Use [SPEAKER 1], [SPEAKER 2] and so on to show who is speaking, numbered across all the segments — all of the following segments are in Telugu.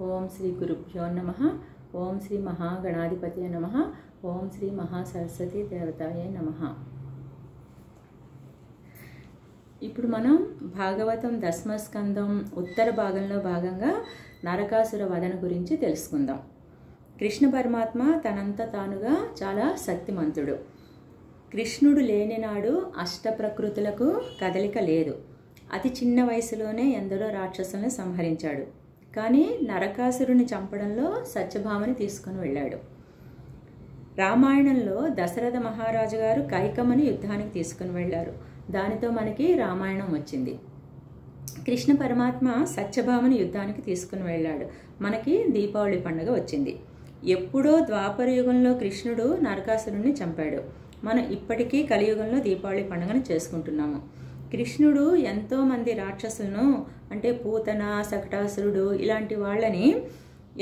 [SPEAKER 1] ఓం శ్రీ గురుభ్యో నమః. ఓం శ్రీ మహాగణాధిపతయ నమః. ఓం శ్రీ మహాసరస్వతి దేవతాయ నమః. ఇప్పుడు మనం భాగవతం దశమ స్కందం ఉత్తర భాగంలో భాగంగా నరకాసుర వధన గురించి తెలుసుకుందాం. కృష్ణ పరమాత్మ తనంత తానుగా చాలా శక్తిమంతుడు. కృష్ణుడు లేని నాడు అష్టప్రకృతులకు కదలిక లేదు. అతి చిన్న వయసులోనే ఎందరో రాక్షసులను సంహరించాడు. కానీ నరకాసురుని చంపడంలో సత్యభామని తీసుకుని వెళ్ళాడు. రామాయణంలో దశరథ మహారాజు గారు కైకమ్మని యుద్ధానికి తీసుకుని వెళ్ళారు. దానితో మనకి రామాయణం వచ్చింది. కృష్ణ పరమాత్మ సత్యభామని యుద్ధానికి తీసుకుని వెళ్ళాడు. మనకి దీపావళి పండుగ వచ్చింది. ఎప్పుడో ద్వాపర యుగంలో కృష్ణుడు నరకాసురుణ్ణి చంపాడు. మనం ఇప్పటికీ కలియుగంలో దీపావళి పండుగను చేసుకుంటున్నాము. కృష్ణుడు ఎంతోమంది రాక్షసులను అంటే పూతన, శకటాసురుడు ఇలాంటి వాళ్ళని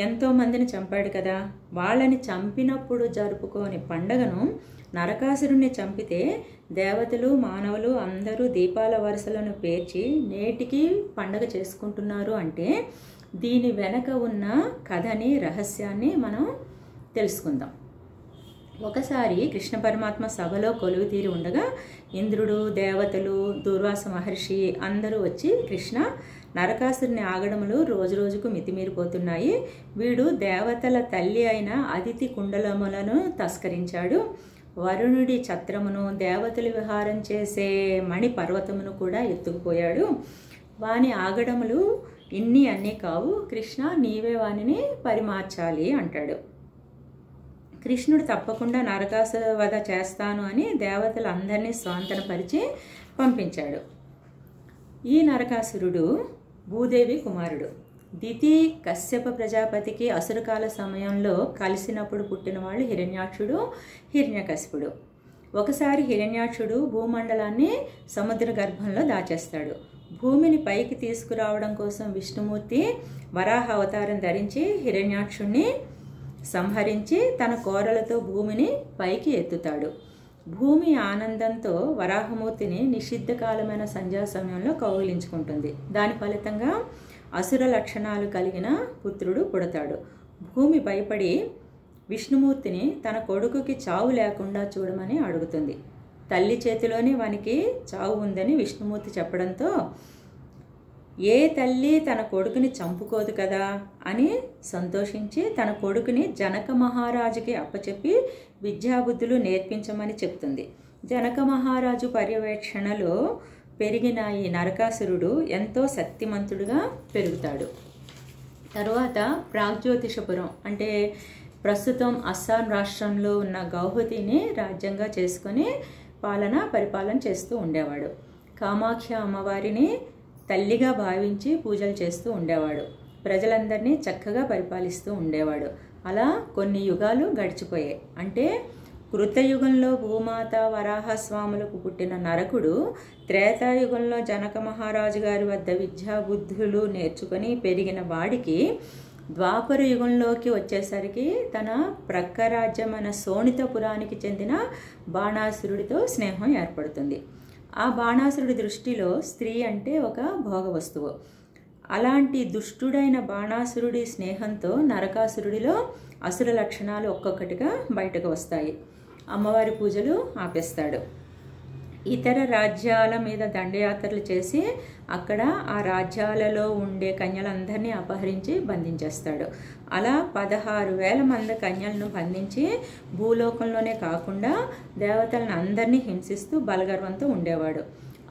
[SPEAKER 1] ఎంతోమందిని చంపాడు కదా. వాళ్ళని చంపినప్పుడు జరుపుకోని పండగను నరకాసురుణ్ణి చంపితే దేవతలు, మానవులు అందరూ దీపాల వరుసలను పేర్చి నేటికి పండగ చేసుకుంటున్నారు. అంటే దీని వెనక ఉన్న కథని, రహస్యాన్ని మనం తెలుసుకుందాం. ఒకసారి కృష్ణ పరమాత్మ సభలో కొలువు తీరి ఉండగా ఇంద్రుడు, దేవతలు, దుర్వాస మహర్షి అందరూ వచ్చి కృష్ణ, నరకాసురుని ఆగడములు రోజు రోజుకు మితిమీరిపోతున్నాయి. వీడు దేవతల తల్లి అయిన అదితి కుండలములను తస్కరించాడు. వరుణుడి ఛత్రమును, దేవతలు విహారం చేసే మణి పర్వతమును కూడా ఎత్తుకుపోయాడు. వాని ఆగడములు అన్నీ కావు. కృష్ణ, నీవే వానిని పరిమార్చాలి అంటాడు. కృష్ణుడు తప్పకుండా నరకాసుర వధ చేస్తాను అని దేవతలందరినీ స్వాంతనపరిచి పంపించాడు. ఈ నరకాసురుడు భూదేవి కుమారుడు. దితి కశ్యప ప్రజాపతికి అసురకాల సమయంలో కలిసినప్పుడు పుట్టిన వాళ్ళు హిరణ్యాక్షుడు, హిరణ్యకశిపుడు. ఒకసారి హిరణ్యాక్షుడు భూమండలాన్ని సముద్ర గర్భంలో దాచేస్తాడు. భూమిని పైకి తీసుకురావడం కోసం విష్ణుమూర్తి వరాహ అవతారం ధరించి హిరణ్యాక్షుణ్ణి సంహరించి తన కోరలతో భూమిని పైకి ఎత్తుతాడు. భూమి ఆనందంతో వరాహమూర్తిని నిషిద్ధకాలమైన సంధ్యా సమయంలో కౌగిలించుకుంటుంది. దాని ఫలితంగా అసుర లక్షణాలు కలిగిన పుత్రుడు పుడతాడు. భూమి భయపడి విష్ణుమూర్తిని తన కొడుకుకి చావు లేకుండా చూడమని అడుగుతుంది. తల్లి చేతిలోనే వానికి చావు ఉందని విష్ణుమూర్తి చెప్పడంతో ఏ తల్లి తన కొడుకుని చంపుకోదు కదా అని సంతోషించి తన కొడుకుని జనక మహారాజుకి అప్పచెప్పి విద్యాబుద్ధులు నేర్పించమని చెప్తుంది. జనక మహారాజు పర్యవేక్షణలో పెరిగిన ఈ నరకాసురుడు ఎంతో శక్తిమంతుడుగా పెరుగుతాడు. తరువాత ప్రాగ్జ్యోతిషపురం అంటే ప్రస్తుతం అస్సాం రాష్ట్రంలో ఉన్న గౌహతిని రాజ్యంగా చేసుకొని పరిపాలన చేస్తూ ఉండేవాడు. కామాఖ్య అమ్మవారిని తల్లిగా భావించి పూజలు చేస్తూ ఉండేవాడు. ప్రజలందరినీ చక్కగా పరిపాలిస్తూ ఉండేవాడు. అలా కొన్ని యుగాలు గడిచిపోయాయి. అంటే కృతయుగంలో భూమాత వరాహస్వాములకు పుట్టిన నరకుడు త్రేతాయుగంలో జనక మహారాజు గారి వద్ద విద్యాబుద్ధులు నేర్చుకొని పెరిగిన వాడికి ద్వాపర యుగంలోకి వచ్చేసరికి తన ప్రక్క రాజ్యమైన శోణితపురానికి చెందిన బాణాసురుడితో స్నేహం ఏర్పడుతుంది. ఆ బాణాసురుడి దృష్టిలో స్త్రీ అంటే ఒక భోగ వస్తువు. అలాంటి దుష్టుడైన బాణాసురుడి స్నేహంతో నరకాసురుడిలో అసుర లక్షణాలు ఒక్కొక్కటిగా బయటకు వస్తాయి. అమ్మవారి పూజలు ఆపేస్తాడు. ఇతర రాజ్యాల మీద దండయాత్రలు చేసి అక్కడ ఆ రాజ్యాలలో ఉండే కన్యలందరినీ అపహరించి బంధించేస్తాడు. అలా 16,000 మంది కన్యలను బంధించి భూలోకంలోనే కాకుండా దేవతలను అందరినీ హింసిస్తూ బలగర్వంతో ఉండేవాడు.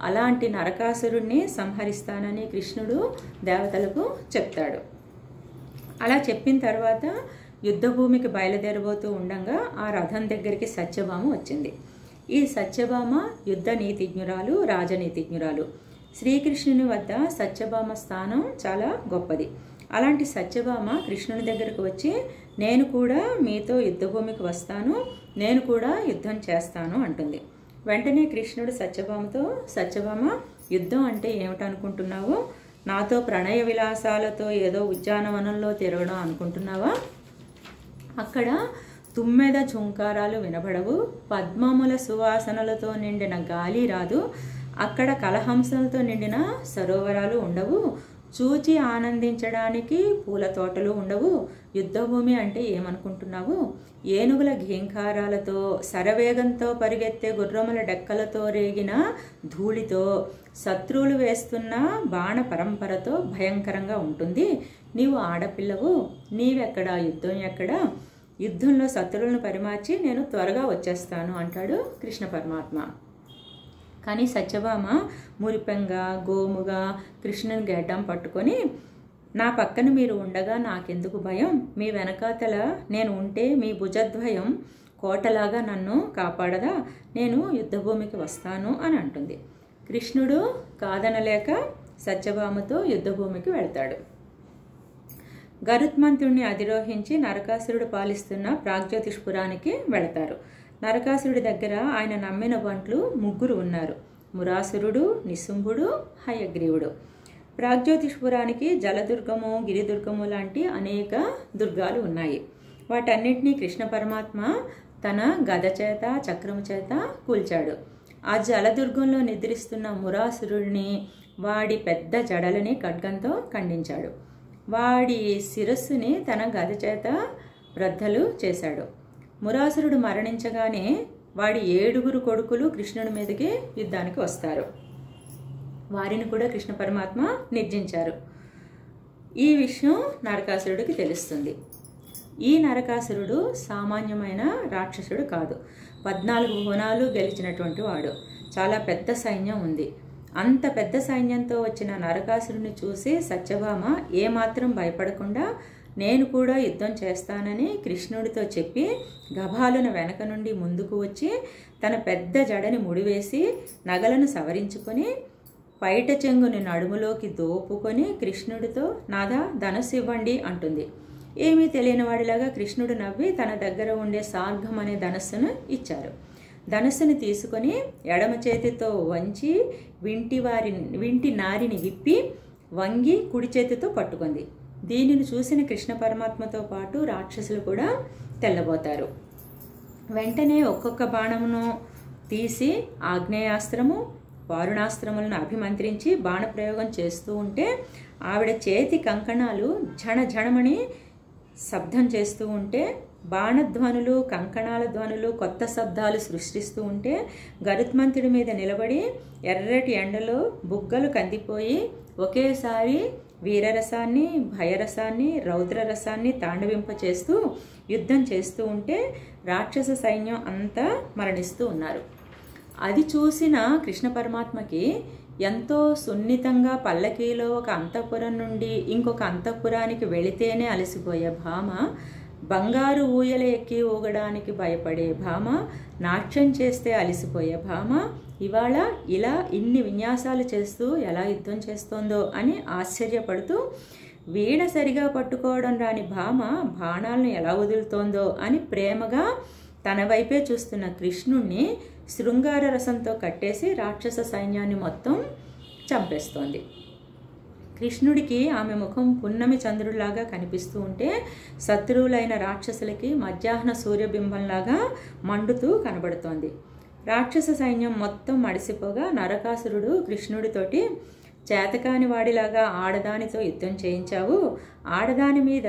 [SPEAKER 1] అలాంటి నరకాసురుణ్ణి సంహరిస్తానని కృష్ణుడు దేవతలకు చెప్తాడు. అలా చెప్పిన తర్వాత యుద్ధభూమికి బయలుదేరబోతూ ఉండగా ఆ రథం దగ్గరికి సత్యభామ వచ్చింది. ఈ సత్యభామ యుద్ధ నీతిజ్ఞురాలు, రాజనీతిజ్ఞురాలు. శ్రీకృష్ణుని వద్ద సత్యభామ స్థానం చాలా గొప్పది. అలాంటి సత్యభామ కృష్ణుని దగ్గరకు వచ్చి, నేను కూడా మీతో యుద్ధభూమికి వస్తాను, నేను కూడా యుద్ధం చేస్తాను అంటుంది. వెంటనే కృష్ణుడు సత్యభామతో, సత్యభామ, యుద్ధం అంటే ఏమిటనుకుంటున్నావు? నాతో ప్రణయ విలాసాలతో ఏదో ఉద్యానవనంలో తిరగడం అనుకుంటున్నావా? అక్కడ తుమ్మెద ఝుంకారాలు వినబడవు, పద్మముల సువాసనలతో నిండిన గాలి రాదు, అక్కడ కలహంసలతో నిండిన సరోవరాలు ఉండవు, చూచి ఆనందించడానికి పూల తోటలు ఉండవు. యుద్ధభూమి అంటే ఏమనుకుంటున్నావు? ఏనుగుల ఘీంకారాలతో, శరవేగంతో పరిగెత్తే గుర్రముల డెక్కలతో రేగిన ధూళితో, శత్రువులు వేస్తున్న బాణ పరంపరతో భయంకరంగా ఉంటుంది. నీవు ఆడపిల్లవు, నీవెక్కడా, యుద్ధం ఎక్కడా? యుద్ధంలో శత్రువులను పరిమార్చి నేను త్వరగా వచ్చేస్తాను అంటాడు కృష్ణ పరమాత్మ. కానీ సత్యభామ మురిపెంగా గోముగా కృష్ణుని గడ్డం పట్టుకొని, నా పక్కన మీరు ఉండగా నాకెందుకు భయం? మీ వెనకాతల నేను ఉంటే మీ భుజద్వయం కోటలాగా నన్ను కాపాడదా? నేను యుద్ధభూమికి వస్తాను అని అంటుంది. కృష్ణుడు కాదనలేక సత్యభామతో యుద్ధభూమికి వెళ్తాడు. గరుత్మంతుడిని అధిరోహించి నరకాసురుడు పాలిస్తున్న ప్రాగ్జ్యోతిష్పురానికి వెళతారు. నరకాసురుడి దగ్గర ఆయన నమ్మిన బంట్లు 3 ఉన్నారు. మురాసురుడు, నిశుంభుడు, హయగ్రీవుడు. ప్రాగ్జ్యోతిష్పురానికి జలదుర్గము, గిరిదుర్గము లాంటి అనేక దుర్గాలు ఉన్నాయి. వాటన్నింటినీ కృష్ణ పరమాత్మ తన గద చేత, చక్రము చేత కూల్చాడు. ఆ జలదుర్గంలో నిద్రిస్తున్న మురాసురుడిని, వాడి పెద్ద జడలని ఖడ్గంతో ఖండించాడు. వాడి శిరస్సుని తన గద చేత బ్రద్దలు చేశాడు. మురాసురుడు మరణించగానే వాడి 7 కొడుకులు కృష్ణుడి మీదకి యుద్ధానికి వస్తారు. వారిని కూడా కృష్ణ పరమాత్మ నిర్జించారు. ఈ విషయం నరకాసురుడికి తెలుస్తుంది. ఈ నరకాసురుడు సామాన్యమైన రాక్షసుడు కాదు. 14 భువనాలు గెలిచినటువంటి వాడు. చాలా పెద్ద సైన్యం ఉంది. అంత పెద్ద సైన్యంతో వచ్చిన నరకాసురుడిని చూసి సత్యభామ ఏమాత్రం భయపడకుండా నేను కూడా యుద్ధం చేస్తానని కృష్ణుడితో చెప్పి గభాలున వెనక నుండి ముందుకు వచ్చి తన పెద్ద జడని ముడివేసి నగలను సవరించుకొని పైట చెంగుని నడుములోకి దోపుకొని కృష్ణుడితో నాదా ధనస్సు ఇవ్వండి అంటుంది. ఏమీ తెలియని వాడిలాగా కృష్ణుడు నవ్వి తన దగ్గర ఉండే సార్ఘం అనే ధనస్సును ఇచ్చారు. ధనస్సుని తీసుకొని ఎడమ చేతితో వంచి వింటి నారిని విప్పి వంగి కుడి చేతితో పట్టుకుంది. దీనిని చూసిన కృష్ణ పరమాత్మతో పాటు రాక్షసులు కూడా తెల్లబోతారు. వెంటనే ఒక్కొక్క బాణమును తీసి ఆగ్నేయాస్త్రము, వారుణాస్త్రములను అభిమంత్రించి బాణప్రయోగం చేస్తూ ఉంటే ఆవిడ చేతి కంకణాలు ఝణఝణమని శబ్దం చేస్తూ ఉంటే, బాణధ్వనులు, కంకణాల ధ్వనులు కొత్త శబ్దాలు సృష్టిస్తూ ఉంటే గరుత్మంతుడి మీద నిలబడి ఎర్రటి ఎండలో బుగ్గలు కందిపోయి ఒకేసారి వీరరసాన్ని, భయరసాన్ని, రౌద్రరసాన్ని తాండవింపచేస్తూ యుద్ధం చేస్తూ ఉంటే రాక్షస సైన్యం అంతా మరణిస్తూ ఉన్నారు. అది చూసిన కృష్ణ పరమాత్మకి ఎంతో సున్నితంగా పల్లకీలో ఒక అంతఃపురం నుండి ఇంకొక అంతఃపురానికి వెళితేనే అలసిపోయే భామ, బంగారు ఊయల ఎక్కి ఊగడానికి భయపడే భామ, నాట్యం చేస్తే అలసిపోయే భామ ఇవాళ ఇలా ఇన్ని విన్యాసాలు చేస్తూ ఎలా యుద్ధం చేస్తోందో అని ఆశ్చర్యపడుతూ, వీణ సరిగా పట్టుకోవడం రాని భామ బాణాలను ఎలా వదులుతోందో అని ప్రేమగా తన వైపే చూస్తున్న కృష్ణుణ్ణి శృంగార రసంతో కట్టేసి రాక్షస సైన్యాన్ని మొత్తం చంపేస్తోంది. కృష్ణుడికి ఆమె ముఖం పున్నమి చంద్రుడిలాగా కనిపిస్తూ ఉంటే శత్రువులైన రాక్షసులకి మధ్యాహ్న సూర్యబింబంలాగా మండుతూ కనబడుతోంది. రాక్షస సైన్యం మొత్తం మడిసిపోగా నరకాసురుడు కృష్ణుడితోటి, చేతకాని వాడిలాగా ఆడదానితో యుద్ధం చేయించావు, ఆడదాని మీద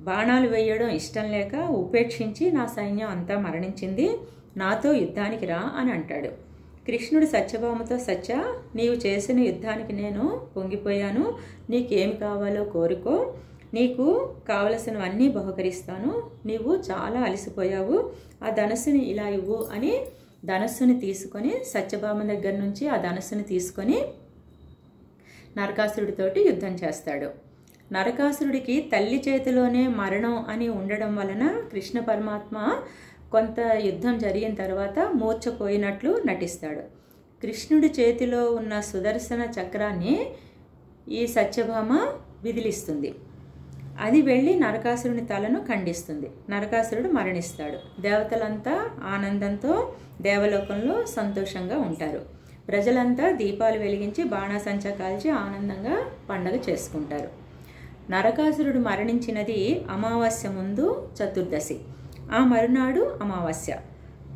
[SPEAKER 1] బాణాలు వేయడం ఇష్టం లేక ఉపేక్షించి నా సైన్యం అంతా మరణించింది, నాతో యుద్ధానికి రా అని అంటాడు. కృష్ణుడు సత్యభామతో, సత్య, నీవు చేసిన యుద్ధానికి నేను పొంగిపోయాను, నీకేమి కావాలో కోరుకో, నీకు కావలసినవన్నీ బహుకరిస్తాను, నీవు చాలా అలసిపోయావు, ఆ ధనస్సుని ఇలా ఇవ్వు అని ధనస్సుని తీసుకొని సత్యభామ దగ్గర నుంచి ఆ ధనస్సుని తీసుకొని నరకాసురుడితోటి యుద్ధం చేస్తాడు. నరకాసురుడికి తల్లి చేతిలోనే మరణం అని ఉండడం వలన కృష్ణ పరమాత్మ కొంత యుద్ధం జరిగిన తర్వాత మూర్ఛపోయినట్లు నటిస్తాడు. కృష్ణుడి చేతిలో ఉన్న సుదర్శన చక్రాన్ని ఈ సత్యభామ విదిలిస్తుంది. అది వెళ్ళి నరకాసురుని తలను ఖండిస్తుంది. నరకాసురుడు మరణిస్తాడు. దేవతలంతా ఆనందంతో దేవలోకంలో సంతోషంగా ఉంటారు. ప్రజలంతా దీపాలు వెలిగించి బాణాసంచా కాల్చి ఆనందంగా పండగ చేసుకుంటారు. నరకాసురుడు మరణించినది అమావాస్య ముందు చతుర్దశి. ఆ మరునాడు అమావాస్య,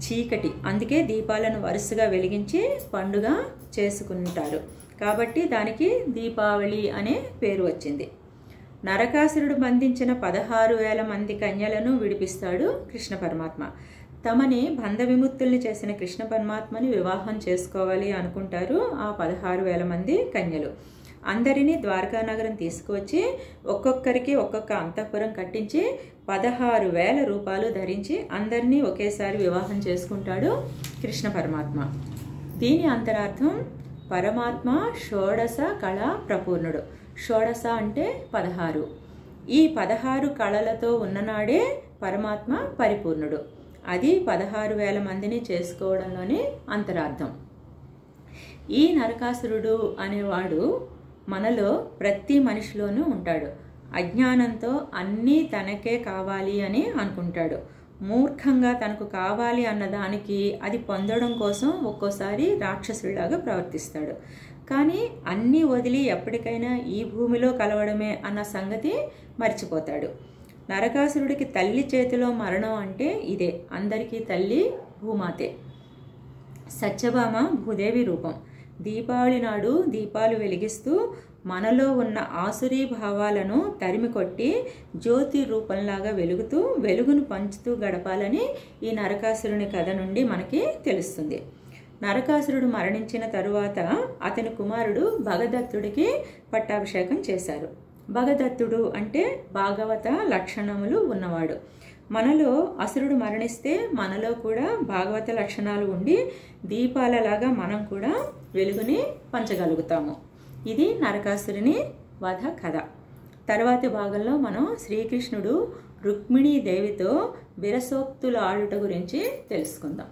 [SPEAKER 1] చీకటి, అందుకే దీపాలను వరుసగా వెలిగించి పండుగ చేసుకుంటారు. కాబట్టి దానికి దీపావళి అనే పేరు వచ్చింది. నరకాసురుడు బంధించిన 16,000 మంది కన్యలను విడిపిస్తాడు కృష్ణ పరమాత్మ. తమని బంధ విముక్తుల్ని చేసిన కృష్ణ పరమాత్మని వివాహం చేసుకోవాలి అనుకుంటారు ఆ 16,000 మంది కన్యలు. అందరినీ ద్వారకా నగరం తీసుకువచ్చి ఒక్కొక్కరికి ఒక్కొక్క అంతఃపురం కట్టించి 16,000 రూపాయలు ధరించి అందరినీ ఒకేసారి వివాహం చేసుకుంటాడు కృష్ణ పరమాత్మ. దీని అంతరార్థం పరమాత్మ షోడశ కళా ప్రపూర్ణుడు. షోడశ అంటే 16. ఈ 16 కళలతో ఉన్ననాడే పరమాత్మ పరిపూర్ణుడు. అది 16,000 మందిని చేసుకోవడంలోని అంతరార్థం. ఈ నరకాసురుడు అనేవాడు మనలో ప్రతి మనిషిలోనూ ఉంటాడు. అజ్ఞానంతో అన్నీ తనకే కావాలి అని అనుకుంటాడు. మూర్ఖంగా తనకు కావాలి అన్నదానికి అది పొందడం కోసం ఒక్కోసారి రాక్షసుడిలాగా ప్రవర్తిస్తాడు. కానీ అన్నీ వదిలి ఎప్పటికైనా ఈ భూమిలో కలవడమే అన్న సంగతి మర్చిపోతాడు. నరకాసురుడికి తల్లి చేతిలో మరణం అంటే ఇదే. అందరికీ తల్లి భూమాతే. సత్యభామ భూదేవి రూపం. దీపావళి నాడు దీపాలు వెలిగిస్తూ మనలో ఉన్న ఆసురీ భావాలను తరిమి కొట్టి జ్యోతి రూపంలాగా వెలుగుతూ వెలుగును పంచుతూ గడపాలని ఈ నరకాసురుని కథ నుండి మనకి తెలుస్తుంది. నరకాసురుడు మరణించిన తరువాత అతని కుమారుడు భగదత్తుడికి పట్టాభిషేకం చేశారు. భగదత్తుడు అంటే భాగవత లక్షణములు ఉన్నవాడు. మనలో అసురుడు మరణిస్తే మనలో కూడా భాగవత లక్షణాలు ఉండి దీపాలలాగా మనం కూడా వెలుగుని పంచగలుగుతాము. ఇది నరకాసురుని వధ కథ. తర్వాతి భాగంలో మనం శ్రీకృష్ణుడు రుక్మిణీదేవితో విరసోక్తులు ఆడుట గురించి తెలుసుకుందాం.